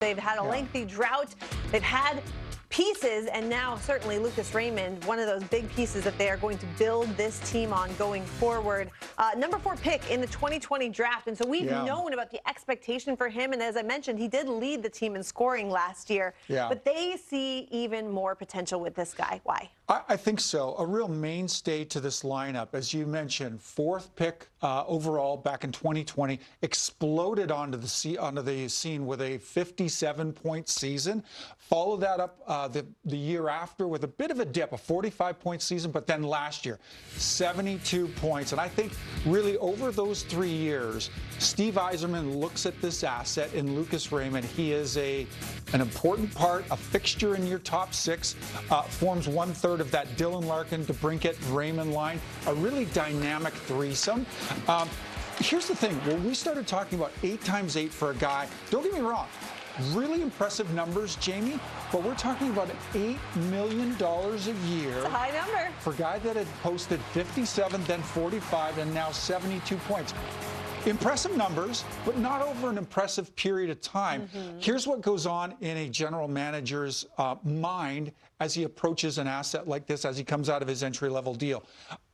They've had a lengthy drought. They've had pieces, and now certainly Lucas Raymond, one of those big pieces that they are going to build this team on going forward. Number 4 pick in the 2020 draft, and so we've known about the expectation for him, and as I mentioned, he did lead the team in scoring last year, but they see even more potential with this guy. Why? I think so. A real mainstay to this lineup, as you mentioned, 4th pick overall back in 2020, exploded onto the scene with a 57-point season. Follow that up the year after with a bit of a dip, a 45-point season, but then last year, 72 points. And I think really over those 3 years, Steve Yzerman looks at this asset in Lucas Raymond. He is an important part, a fixture in your top 6, forms 1/3 of that Dylan Larkin, DeBrincat, Raymond line, a really dynamic threesome. Here's the thing, when we started talking about 8x8 for a guy, don't get me wrong, really impressive numbers, Jamie, but we're talking about $8 million a year. It's a high number. For a guy that had posted 57, then 45, and now 72 points. Impressive numbers, but not over an impressive period of time. Here's what goes on in a general manager's mind as he approaches an asset like this, as he comes out of his entry-level deal.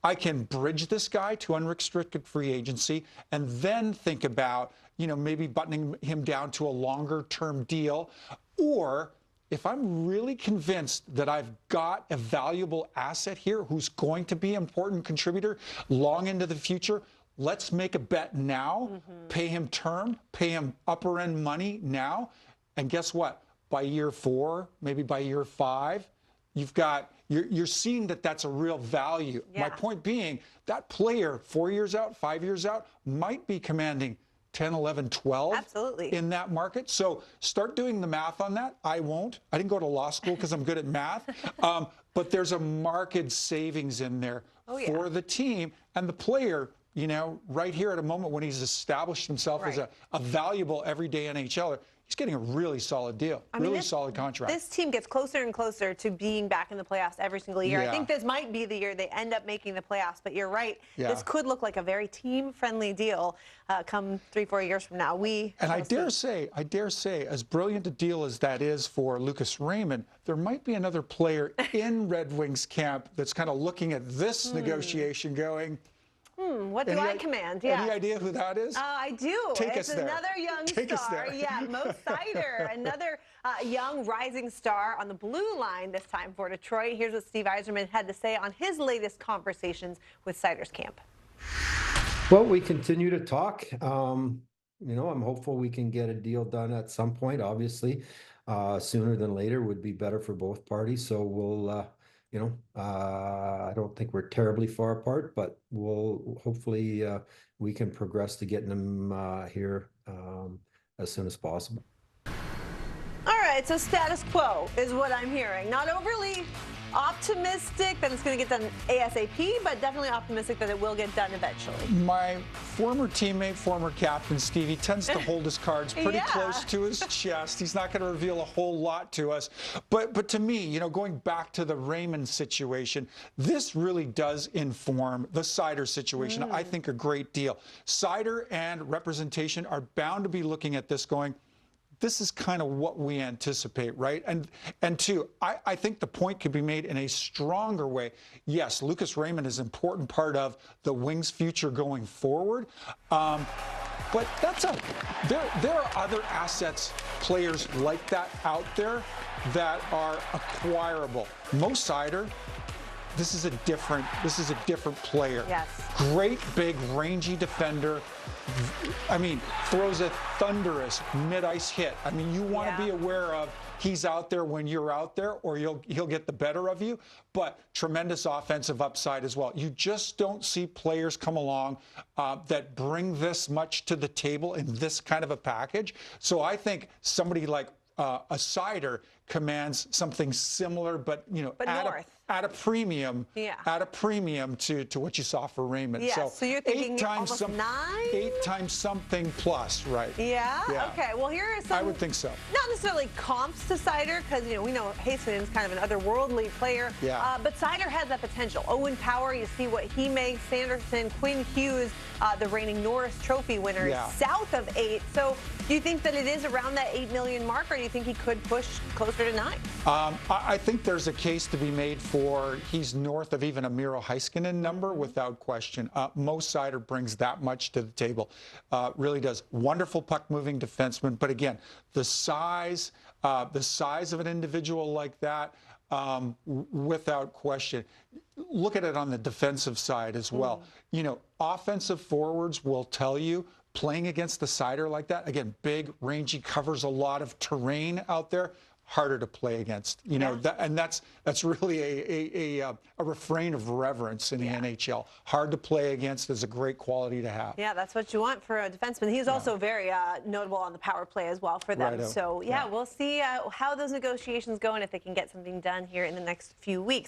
I can bridge this guy to unrestricted free agency and then think about, you know, maybe buttoning him down to a longer-term deal. Or if I'm really convinced that I've got a valuable asset here who's going to be an important contributor long into the future, let's make a bet now, pay him term, pay him upper end money now. And guess what? By year 4, maybe by year 5, you're seeing that that's a real value. My point being, that player 4 years out, 5 years out, might be commanding 10, 11, 12 in that market. So start doing the math on that. I won't. I didn't go to law school because I'm good at math. But there's a market savings in there for the team and the player. You know, right here at a moment when he's established himself as a valuable everyday NHLer, he's getting a really solid deal, really solid contract. This team gets closer and closer to being back in the playoffs every single year. I think this might be the year they end up making the playoffs, but you're right. This could look like a very team-friendly deal come 3-4 years from now. I dare say, as brilliant a deal as that is for Lucas Raymond, there might be another player in Red Wings camp that's kind of looking at this negotiation going, what do I command? Any idea who that is? I do. It's another young star. Mo Seider, another young rising star on the blue line this time for Detroit. Here's what Steve Yzerman had to say on his latest conversations with Seider's camp. Well, we continue to talk. You know, I'm hopeful we can get a deal done at some point. Obviously, sooner than later would be better for both parties. So we'll you know, I don't think we're terribly far apart, but we'll hopefully we can progress to getting them here as soon as possible. All right, so status quo is what I'm hearing. Not overly optimistic that it's going to get done ASAP, but definitely optimistic that it will get done eventually. My former teammate, former captain, Stevie, tends to hold his cards pretty close to his chest. He's not going to reveal a whole lot to us. But to me, you know, going back to the Raymond situation, this really does inform the Seider situation, I think, a great deal. Seider and representation are bound to be looking at this going, this is kind of what we anticipate, right? And two, I think the point could be made in a stronger way. Yes, Lucas Raymond is an important part of the Wings' future going forward. But there are other assets, players like that out there that are acquirable. Mo Seider, this is a different player. Yes. Great, big, rangy defender. I mean, throws a thunderous mid-ice hit. I mean, you want to be aware of he's out there when you're out there, or he'll get the better of you. But tremendous offensive upside as well. You just don't see players come along that bring this much to the table in this kind of a package. So I think somebody like a Seider commands something similar, but you know, at a premium. Yeah. At a premium to what you saw for Raymond. Yeah, so you're thinking eight times almost 9? 8 times something plus, right? Yeah? Yeah. Okay, well, here are some. I would think so. Not necessarily comps to Seider, because we know Hasonen's kind of an otherworldly player. Yeah. But Seider has that potential. Owen Power, you see what he makes. Sanderson, Quinn Hughes, the reigning Norris Trophy winner, Yeah. south of 8. So do you think that it is around that 8 million mark, or do you think he could push closer to 9? I think there's a case to be made for he's north of even a Miro Heiskanen number without question. Mo Seider brings that much to the table. Really does. Wonderful puck-moving defenseman. But again, the size of an individual like that, without question. Look at it on the defensive side as well. Offensive forwards will tell you, playing against the Seider like that, again, big, rangy, covers a lot of terrain out there, harder to play against. And that's really a refrain of reverence in the NHL. Hard to play against is a great quality to have. Yeah, that's what you want for a defenseman. He's also very notable on the power play as well for them. Righto. So, we'll see how those negotiations go and if they can get something done here in the next few weeks.